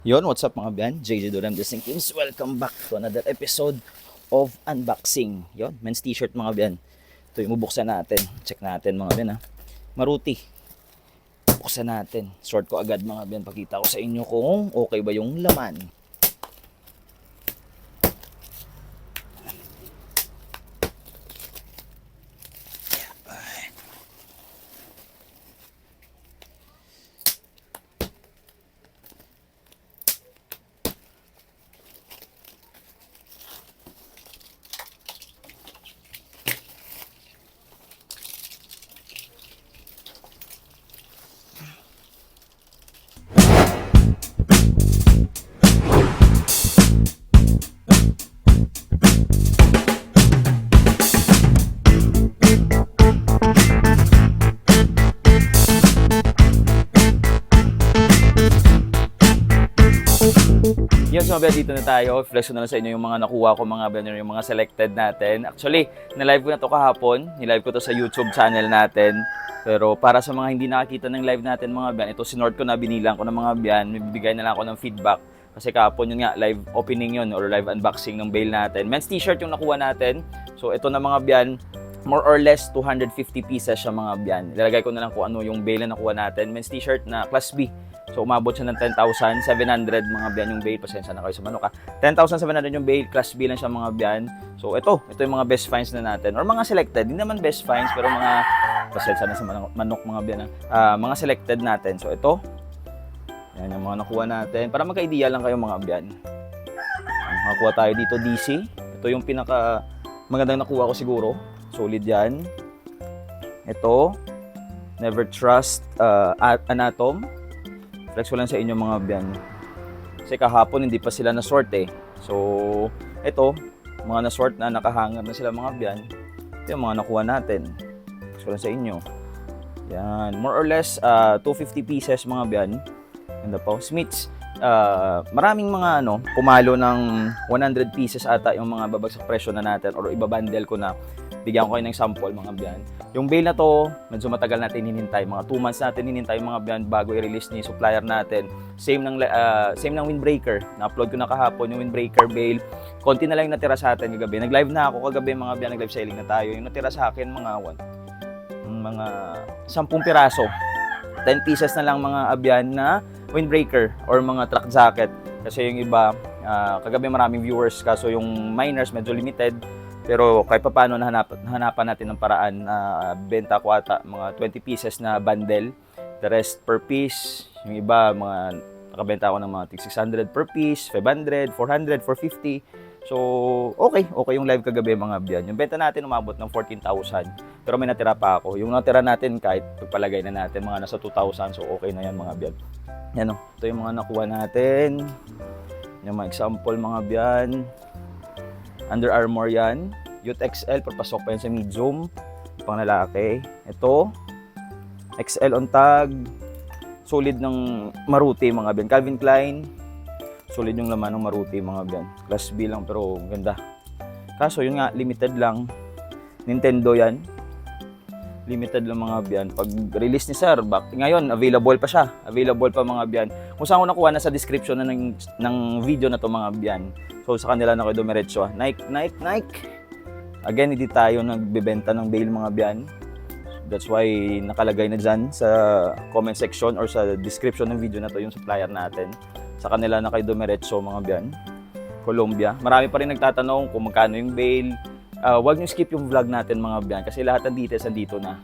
Yon, what's up mga biyan? JJ Durham Disting Teams. Welcome back to another episode of unboxing. Yon, men's t-shirt mga biyan. Ito yung bubuksan natin. Check natin mga biyan ha. Maruti. Buksan natin. Sort ko agad mga biyan. Pakita ko sa inyo kung okay ba yung laman. Yun, so mga dito na tayo. Flex ko na lang sa inyo yung mga nakuha ko, mga banner, yung mga selected natin. Actually, na-live ko na to kahapon. Ni-live ko to sa YouTube channel natin. Pero para sa mga hindi nakakita ng live natin mga biyan, ito sinort ko na, binilang ko ng mga biyan. Bibigay na lang ako ng feedback. Kasi kahapon yun nga, live opening yun or live unboxing ng bail natin. Men's t-shirt yung nakuha natin. So ito na mga biyan, more or less 250 pieces siya mga biyan. Ilalagay ko na lang kung ano yung bail na nakuha natin. Men's t-shirt na Class B. So umabot siya ng 10,700 mga biyan yung bail. Pasensya na kayo sa manok ha. 10,700 yung bail, Class B lang siya mga biyan. So ito yung mga best finds na natin. Or mga selected, hindi naman best finds pero mga, pasensya na sa manok mga biyan ha. Mga selected natin. So ito, yan yung mga nakuha natin. Para magka-idea lang kayo mga biyan. Nakakuha tayo dito DC. Ito yung pinaka magandang nakuha ko siguro. Solid yan. Ito, Never Trust Anatom. Flex ko lang sa inyo mga biyan. Kasi kahapon hindi pa sila na-sort eh. So, ito, mga na-sort na, nakahanger na sila mga biyan. Ito yung mga nakuha natin. Flex ko lang sa inyo. Yan, more or less 250 pieces mga biyan. Ganda po. Smiths. Maraming mga pumalo ng 100 pieces ata yung mga babagsak presyo na natin or ibabundle ko na. Bigyan ko kayo ng sample mga biyan. Yung bail na to, medyo matagal natin hinintay. Mga 2 months natin hinintay mga biyan bago i-release ni supplier natin. Same ng windbreaker. Na-upload ko na kahapon yung windbreaker bail. Konti na lang yung natira sa atin kagabi. Nag-live na ako kagabi mga biyan. Nag-live selling na tayo. Yung natira sa akin mga 10 piraso. 10 pieces na lang mga abyan na windbreaker or mga truck jacket. Kasi yung iba, kagabi maraming viewers. Kaso yung miners medyo limited. Pero kahit pa paano nahanapan natin ng paraan na benta ko ata mga 20 pieces na bundle. The rest per piece. Yung iba, mga nakabenta ako ng mga 600 per piece, 500, 400, 450. So, okay yung live kagabi mga biyan. Yung benta natin umabot ng 14,000. Pero may natira pa ako. Yung natira natin kahit pagpalagay na natin mga nasa 2,000. So, okay na yan mga biyan. Yan o. Ito yung mga nakuha natin. Yung mga example mga biyan. Under Armour yan. Youth XL, papasok pa yan sa medium. Pang lalaki. Ito. XL on tag. Solid ng Maruti mga biyan. Calvin Klein. Solid yung laman ng Maruti mga biyan. Class B lang pero ganda. Kaso yun nga, limited lang. Nintendo yan. Limited lang mga biyan. Pag release ni sir, ngayon, available pa siya. Available pa mga biyan. Kung saan ko nakuha, nasa description na ng video na to mga biyan. So sa kanila na kayo dumiretso. Nike. Again, hindi tayo nagbebenta ng bail mga biyan. That's why nakalagay na dyan sa comment section or sa description ng video na to yung supplier natin. Sa kanila na kayo dumiretso mga biyan. Colombia. Marami pa rin nagtatanong kung magkano yung bail. Huwag nyo skip yung vlog natin mga biyan kasi lahat ng details nandito na.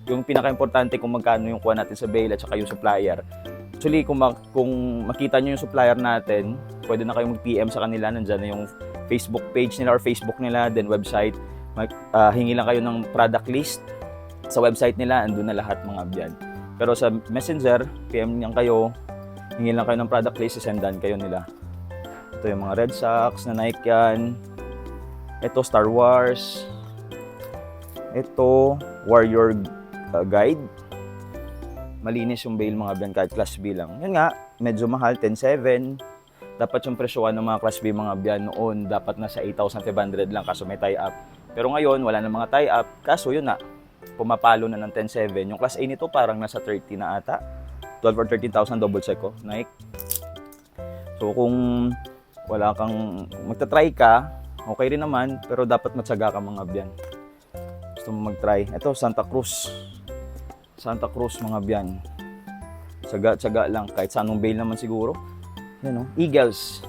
Yung pinaka-importante kung magkano yung kuha natin sa bail at saka yung supplier. Actually, kung makita nyo yung supplier natin, pwede na kayong mag-PM sa kanila. Nandyan na yung Facebook page nila or Facebook nila, then website. Hingi lang kayo ng product list sa website nila, andun na lahat mga biyan. Pero sa Messenger, PM niyan kayo, hingi lang kayo ng product list, sendan kayo nila. Ito yung mga Red Sox na Nike yan. Ito Star Wars. Ito Warrior Guide. Malinis yung bail mga biyan kahit Class B lang. Yun nga, medyo mahal, 10,700. Dapat yung presyohan ng mga Class B mga biyan noon, dapat nasa 8,500 lang kaso may tie-up. Pero ngayon, wala na mga tie-up. Kaso yun na, pumapalo na ng 10,700. Yung Class A nito parang nasa 30 na ata. 12 or 13,000 double check ko. Nike. So kung wala kang magta-try ka, okay rin naman, pero dapat matyaga ka mga biyan. Gusto mo mag-try. Ito, Santa Cruz. Santa Cruz mga biyan. Tsaga lang, kahit sa anong bail naman siguro. Yan o, Eagles.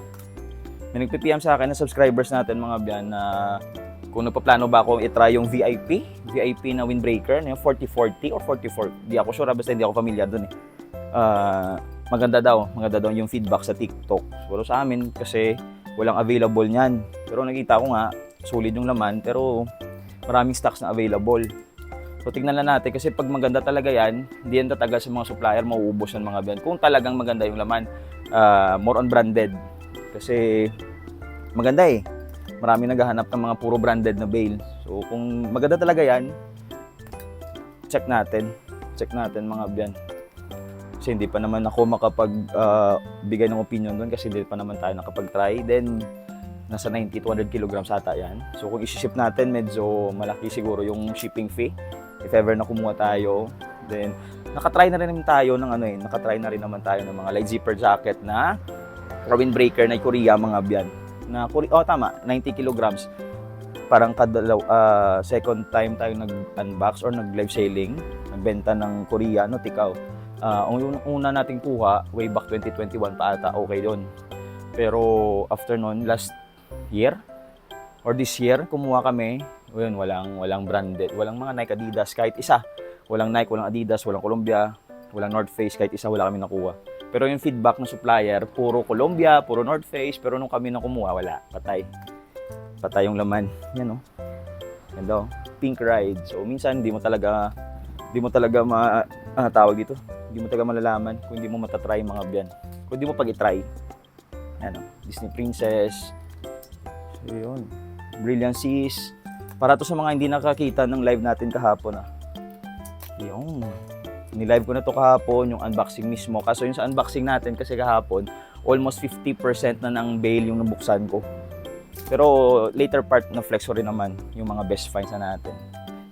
May nagpipm sa akin na subscribers natin mga biyan na kung nagpaplano ba akong itry yung VIP na windbreaker, yung 4040 or 44. Di ako sure, basta hindi ako familiar dun eh. Maganda daw yung feedback sa TikTok. Pero sa amin kasi walang available niyan. Pero nakita ko nga, solid yung laman, pero maraming stocks na available. So tingnan lang natin kasi pag maganda talaga yan, hindi yan tatagal sa mga supplier, mauubos yung mga brand. Kung talagang maganda yung laman, more on branded. Kasi maganda eh. Marami naghahanap ng mga puro branded na bail. So kung maganda talaga yan, check natin mga biyan. Kasi hindi pa naman ako bigay ng opinion doon kasi hindi pa naman tayo nakapag-try. Then, nasa 90-200 kilograms ata yan. So, kung isi-ship natin, medyo malaki siguro yung shipping fee. If ever na kumuha tayo. Then, nakatry na rin naman tayo ng mga light zipper jacket na windbreaker na Korea mga biyan. Tama, 90 kilograms. Parang second time tayo nag-unbox or nag-live selling. Nagbenta ng Korea, no, tikaw. Ang una nating kuha, way back 2021 pa ata, okay doon. Pero after nun, last year or this year, kumuha kami, yun, walang branded, walang mga Nike, Adidas, kahit isa. Walang Nike, walang Adidas, walang Columbia, walang North Face, kahit isa wala kami nakuha. Pero yung feedback ng supplier, puro Columbia, puro North Face, pero nung kami na kumuha, wala, patay yung laman. Yan o. Yan daw, pink ride. So minsan, hindi mo talaga tawag dito. Hindi mo talaga malalaman kung hindi mo matatry mga biyan. Kung hindi mo pag-itry. Ano, Disney Princess. So yun. Brilliant Seas. Para to sa mga hindi nakakita ng live natin kahapon. Yung ni-live ko na to kahapon, yung unboxing mismo. Kaso yung sa unboxing natin kasi kahapon, almost 50% na ng bail yung nabuksan ko. Pero later part na flex ko rin naman yung mga best finds na natin.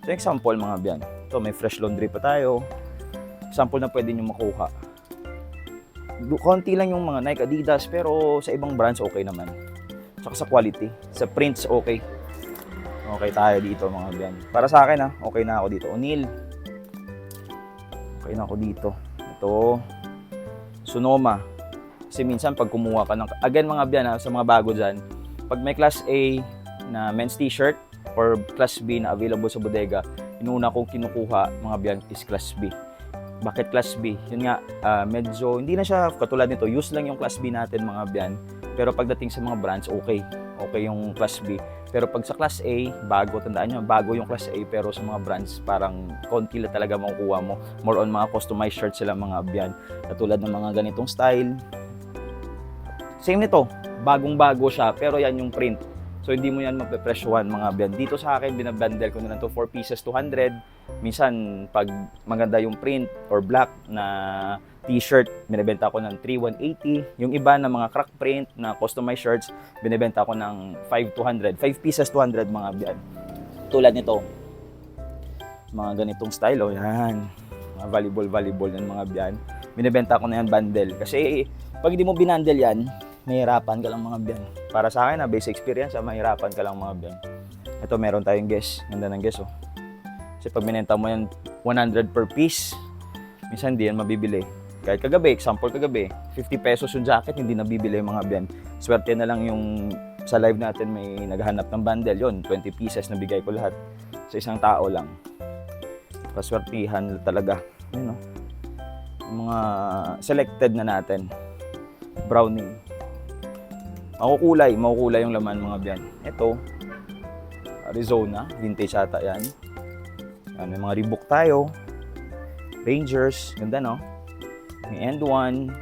So example mga biyan. Ito may fresh laundry pa tayo. Example na pwede nyo makuha. Konti lang yung mga Nike, Adidas, pero sa ibang brands okay naman. Saka sa quality. Sa prints okay. Okay tayo dito mga biyan. Para sa akin okay na ako dito. O'Neill. Okay na ako dito. Ito. Sonoma. Kasi minsan pag kumuha ka ng... Again mga biyan sa mga bago dyan. Pag may class A na men's t-shirt or class B na available sa bodega, inuna kong kinukuha mga biyan is class B. Bakit class B? Yun nga, medyo hindi na siya katulad nito. Use lang yung class B natin mga biyan. Pero pagdating sa mga brands, okay. Okay yung class B. Pero pag sa class A, tandaan nyo, bago yung class A. Pero sa mga brands, parang konti lang talaga makukuha mo. More on mga customized shirts sila mga biyan. Katulad ng mga ganitong style. Same nito, bagong-bago siya. Pero yan yung print. So hindi mo yan mapepresyohan mga biyan. Dito sa akin, binabundle ko na lang to 4 pieces, 200. Minsan, pag maganda yung print or black na t-shirt, binibenta ko ng 3,180. Yung iba na mga crack print na customized shirts, binibenta ko ng 5,200. 5 pieces, 200 mga biyan. Tulad nito. Mga ganitong style, yan. Mga volleyball yan mga biyan. Binibenta ko na yan bundle. Kasi pag hindi mo binundle yan, mahirapan ka lang mga biyan. Para sa akin, basic experience, mahirapan ka lang mga biyan. Ito, meron tayong guess. Ganda ng guess, Kasi pag binenta mo yan 100 per piece, minsan hindi yan mabibili. Kahit kagabi, example kagabi, 50 pesos yung jacket, hindi nabibili mga biyan. Swerte na lang yung sa live natin may naghahanap ng bundle. Yun, 20 pieces na bigay ko lahat sa isang tao lang. Paswertihan talaga. Yun, Yung mga selected na natin. Browning. Makukulay yung laman mga biyan. Ito, Arizona, vintage ata yan. May mga Reebok tayo. Rangers, ganda no? May End 1.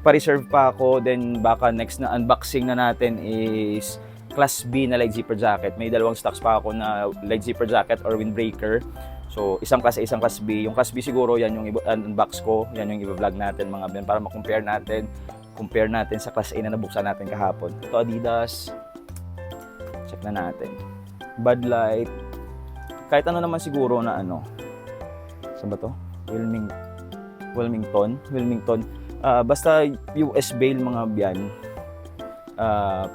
Pa-reserve pa ako, then baka next na unboxing na natin is Class B na light zipper jacket. May dalawang stocks pa ako na light zipper jacket or windbreaker. So, isang Class A, isang Class B. Yung Class B siguro, yan yung unbox ko. Yan yung i-vlog natin mga biyan para ma-compare natin. Compare natin sa Class A na nabuksan natin kahapon. Ito Adidas. Check na natin. Bud Light. Kahit ano naman siguro na Saan ba to? Wilmington. Basta US bale mga biyan,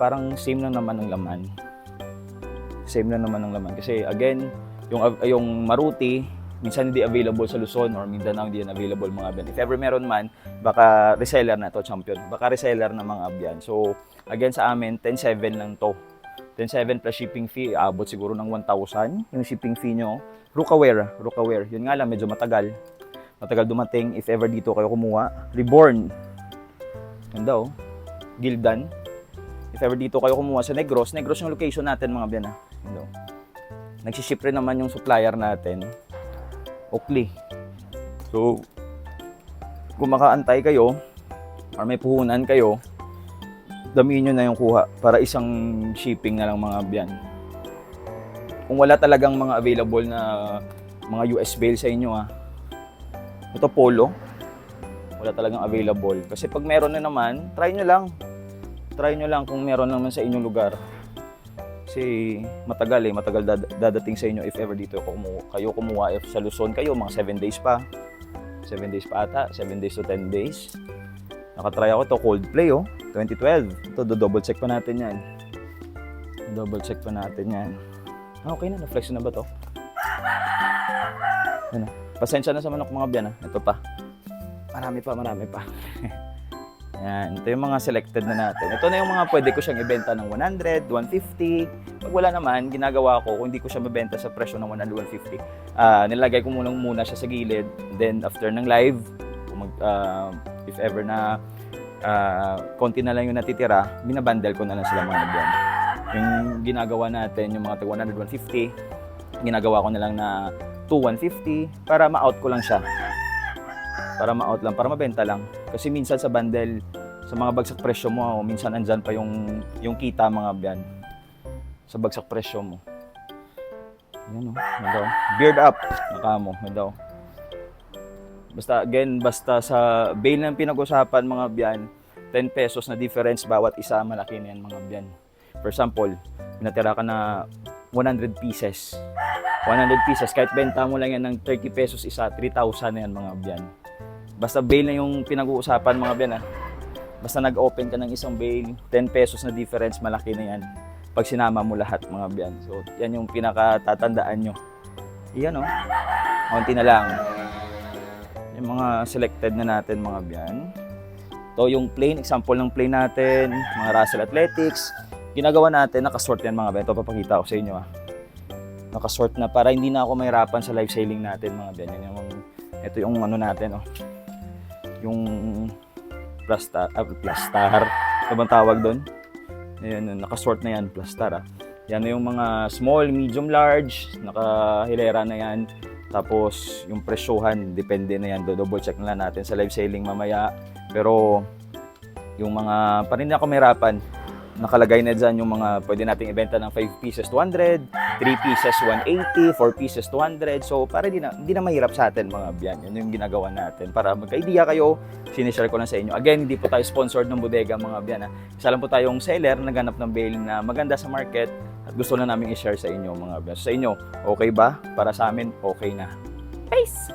parang same lang naman ng laman. Same lang naman ng laman. Kasi again, yung Maruti, minsan hindi available sa Luzon or Mindanao, hindi yan available mga biyan. If ever meron man, baka reseller na to, champion. Baka reseller na mga biyan. So, again sa amin, 10,700 lang to. 10,700 plus shipping fee, abot siguro ng 1,000 yung shipping fee nyo. Rookaware. Yun nga lang, medyo matagal. Matagal dumating. If ever dito kayo kumuha. Reborn. Ganda oh. Gildan. If ever dito kayo kumuha sa Negros yung location natin mga biyan. Ganda oh. Nagsiship rin naman yung supplier natin. Oakley. So, kung makaantay kayo or may puhunan kayo, damihin nyo na yung kuha para isang shipping na lang mga biyan. Kung wala talagang mga available na mga US bale sa inyo ito Polo, wala talagang available. Kasi pag meron na naman, try nyo lang. Try nyo lang kung meron naman sa inyong lugar. Kasi matagal dadating sa inyo if ever dito kayo kumuha. If sa Luzon kayo, mga 7 days pa. 7 days pa ata, 7 days to 10 days. Nakatry ako ito, Coldplay 2012. Ito, double check pa natin yan. Okay na, na-flex na ba to? Ano? Pasensya na sa manok mga biyan Ito pa. Marami pa. Yan, ito yung mga selected na natin. Ito na yung mga pwede ko siyang ibenta ng 100, 150. Pag wala naman, ginagawa ko, kung hindi ko siya mabenta sa presyo ng 100, 150, nilagay ko muna siya sa gilid. Then, after ng live, if ever na konti na lang yung natitira, binabundle ko na lang sila mga biyan. Yung ginagawa natin, yung mga tag 100, 150, ginagawa ko na lang na 2, 150 para ma-out ko lang siya. Para mabenta lang. Kasi minsan sa bundle, sa mga bagsak presyo mo, minsan andyan pa yung kita mga biyan. Sa bagsak presyo mo. Yan daw. Beard up. Nakamo, daw. Basta sa bale ng pinag-usapan mga biyan, 10 pesos na difference bawat isa, malaki na yan mga biyan. For example, natira ka na 100 pieces. 100 pieces, kahit benta mo lang yan ng 30 pesos isa, 3,000 na yan mga biyan. Basta bale na yung pinag-uusapan mga biyan Basta nag-open ka ng isang bale, 10 pesos na difference, malaki na yan. Pag sinama mo lahat mga biyan. So, yan yung pinakatatandaan nyo. Iyan konti na lang. Yung mga selected na natin mga biyan. Ito yung plain, example ng plain natin, mga Russell Athletics. Ginagawa natin, nakasort yan mga biyan. Ito papakita ko sa inyo Nakasort na para hindi na ako mahirapan sa live selling natin mga biyan. Ito yung natin yung plastar. Ano bang tawag doon? Ayan, nakasort na yan, plastar Yan na yung mga small, medium, large, nakahilera na yan. Tapos yung presyohan, depende na yan. Double check na lang natin sa live selling mamaya. Pero yung mga parin na ako mahirapan, nakalagay na dyan yung mga pwede nating ibenta ng 5 pieces 200, 3 pieces 180, 4 pieces 200. So para hindi na mahirap sa atin mga biyan. Yun yung ginagawa natin. Para magka-idea kayo, sinishare ko lang sa inyo. Again, hindi po tayo sponsored ng bodega mga biyan. Isa lang po tayong seller, naghanap ng bale na maganda sa market at gusto na namin i-share sa inyo mga biyan. So, sa inyo, okay ba? Para sa amin, okay na. Peace!